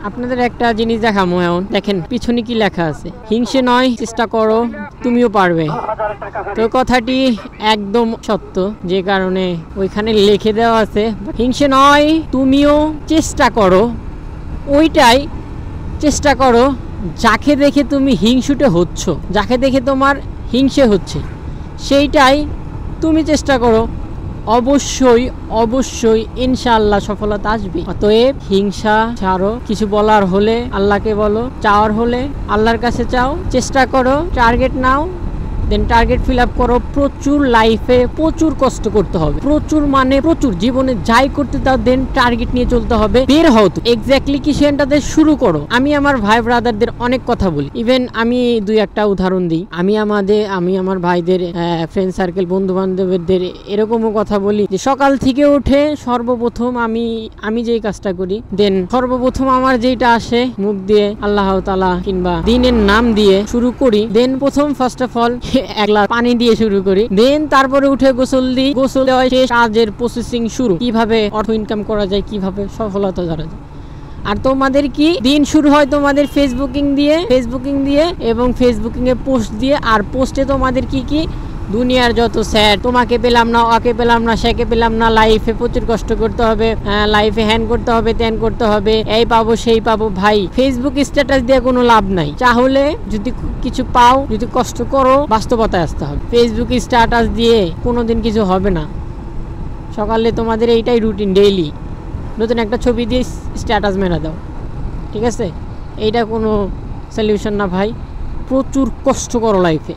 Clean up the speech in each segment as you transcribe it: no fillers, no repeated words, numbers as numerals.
আপনাদের একটা জিনিস দেখামো, এখন দেখেন পিছনে কি লেখা আছে, হিংসে নয় চেষ্টা করো তুমিও পারবে। তো কথাটি একদম সত্য, যে কারণে ওইখানে লিখে দেওয়া আছে হিংসে নয় তুমিও চেষ্টা করো, ওইটাই চেষ্টা করো যাকে দেখে তুমি হিংসুটে হচ্ছ, যাকে দেখে তোমার হিংসে হচ্ছে সেইটাই তুমি চেষ্টা করো, অবশ্যই অবশ্যই ইনশাআল্লাহ সফলতা আসবে। অতএব হিংসা ছাড়ো, কিছু বলার হলে আল্লাহকে বলো, চাওয়ার হলে আল্লাহর কাছে চাও, চেষ্টা করো, টার্গেট নাও, দেন টার্গেট ফিল আপ করো। প্রচুর লাইফে প্রচুর কষ্ট করতে হবে, প্রচুর মানে প্রচুর, জীবনে যাই করতে দাও দেন টার্গেট নিয়ে চলতে হবে, বের হও তো এক্স্যাক্টলি কি সেটাতে শুরু করো। আমি আমার ভাই ব্রাদারদের অনেক কথা বলি, ইভেন আমি দুই একটা উদাহরণ দিই, আমি আমার ভাইদের ফ্রেন্ড সার্কেল বন্ধু বান্ধবদের এরকমও কথা বলি যে সকাল থেকে উঠে সর্বপ্রথম আমি যেই কাজটা করি, দেন সর্বপ্রথম আমার যেটা আসে মুখ দিয়ে আল্লাহ তাআলা কিংবা দিনের নাম দিয়ে শুরু করি, দেন প্রথম ফার্স্ট অফ অল এক গ্লাস পানি দিয়ে শুরু করি, দেন তারপরে উঠে গোসল দিই, গোসল দেওয়া শেষ, কাজের প্রসেসিং শুরু, কিভাবে অর্থ ইনকাম করা যায়, কিভাবে সফলতা ধরা যায়। আর তোমাদের কি দিন শুরু হয় তোমাদের ফেসবুকিং দিয়ে এবং ফেসবুকিং এ পোস্ট দিয়ে, আর পোস্টে তোমাদের কি দুনিয়ার যত স্যাড, তোমাকে পেলাম না, ওকে পেলাম না, সেকে পেলাম না, লাইফে প্রচুর কষ্ট করতে হবে, লাইফে হ্যান করতে হবে, ত্যান করতে হবে, এই পাবো সেই পাবো। ভাই ফেসবুক স্ট্যাটাস দিয়ে কোনো লাভ নাই, তাহলে যদি কিছু পাও, যদি কষ্ট করো, বাস্তবতায় আসতে হবে। ফেসবুক স্ট্যাটাস দিয়ে কোনোদিন কিছু হবে না। সকালে তোমাদের এইটাই রুটিন, ডেইলি নতুন একটা ছবি দিয়ে স্ট্যাটাস মেরা দাও, ঠিক আছে? এইটা কোনো সলিউশন না ভাই। প্রচুর কষ্ট করো লাইফে,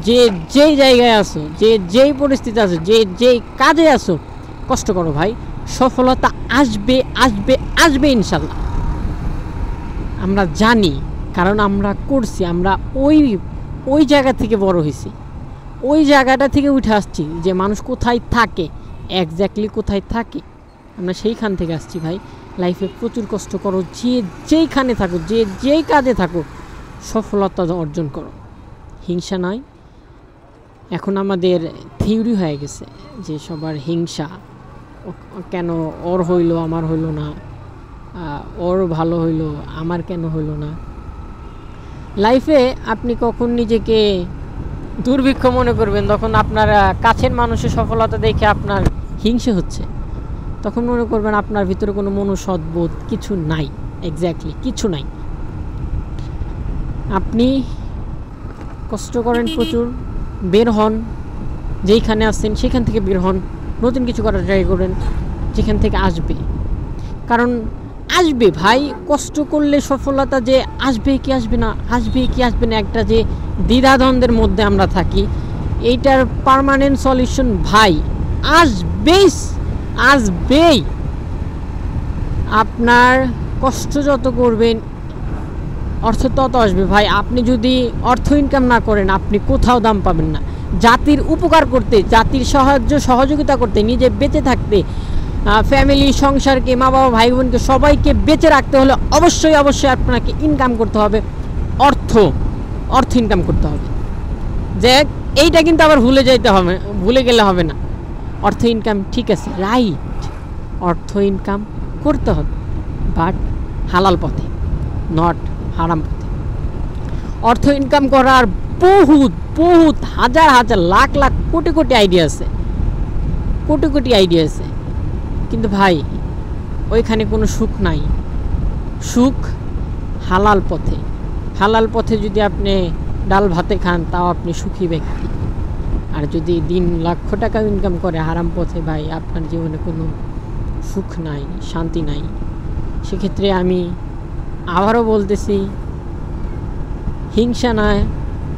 যে যেই জায়গায় আসো, যে যেই পরিস্থিতি আছো, যে যেই কাজে আসো, কষ্ট করো ভাই, সফলতা আসবে আসবে আসবে ইনশাল্লাহ। আমরা জানি, কারণ আমরা করছি, আমরা ওই জায়গা থেকে বড় হয়েছি, ওই জায়গাটা থেকে উঠে আসছি, যে মানুষ কোথায় থাকে, এক্স্যাক্টলি কোথায় থাকে, আমরা সেইখান থেকে আসছি ভাই। লাইফে প্রচুর কষ্ট করো, যে যেইখানে থাকো, যে যেই কাজে থাকো, সফলতা অর্জন করো, হিংসা নয়। এখন আমাদের থিওরি হয়ে গেছে যে সবার হিংসা, কেন ওর হইলো আমার হইলো না, ওর ভালো হইলো আমার কেন হইলো না। লাইফে আপনি কখন নিজেকে দুর্ভিক্ষ মনে করবেন, তখন আপনার কাছের মানুষের সফলতা দেখে আপনার হিংসে হচ্ছে, তখন মনে করবেন আপনার ভিতরে কোনো মনুষ্যবোধ কিছু নাই, এক্স্যাক্টলি কিছু নাই। আপনি কষ্ট করেন প্রচুর, বের হন, যেইখানে আসছেন সেখান থেকে বের হন, নতুন কিছু করার ট্রাই করেন, যেখান থেকে আসবে, কারণ আসবে ভাই। কষ্ট করলে সফলতা যে আসবে কি আসবে না, আসবে কি আসবে না, একটা যে দ্বিধাদ্বন্দ্বের মধ্যে আমরা থাকি, এইটার পার্মানেন্ট সলিউশন ভাই আসবেই। আপনার কষ্ট যত করবেন অর্থ তত আসবে ভাই। আপনি যদি অর্থ ইনকাম না করেন, আপনি কোথাও দাম পাবেন না। জাতির উপকার করতে, জাতির সহযোগিতা করতে, নিজে বেঁচে থাকতে, ফ্যামিলি, সংসারকে, মা বাবা, ভাই বোনকে সবাইকে বেঁচে রাখতে হলে অবশ্যই আপনাকে ইনকাম করতে হবে, অর্থ ইনকাম করতে হবে। যে এইটা কিন্তু আবার ভুলে গেলে হবে না। অর্থ ইনকাম ঠিক আছে, রাইট, অর্থ ইনকাম করতে হবে, বাট হালাল পথে, নট হারাম পথে। অর্থ ইনকাম করার বহুত হাজার লাখ কোটি আইডিয়া আছে, কিন্তু ভাই ওইখানে কোনো সুখ নাই। সুখ হালাল পথে যদি আপনি ডাল ভাতে খান, তাও আপনি সুখী ব্যক্তি। আর যদি দিন লক্ষ টাকা ইনকাম করে হারাম পথে, ভাই আপনার জীবনে কোনো সুখ নাই, শান্তি নাই। সেক্ষেত্রে আমি আবারও বলতেছি,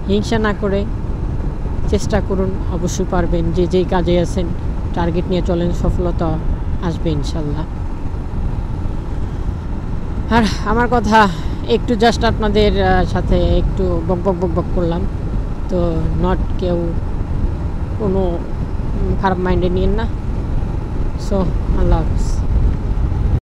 হিংসা না করে চেষ্টা করুন, অবশ্যই পারবেন। যে যেই কাজে আছেন টার্গেট নিয়ে চলেন, সফলতা আসবে ইনশাল্লাহ। আর আমার কথা একটু জাস্ট আপনাদের সাথে একটু বক করলাম, তো নট কেউ কোনো খারাপ মাইন্ডে নিয়েন না। সো আল্লাহ হাফেজ।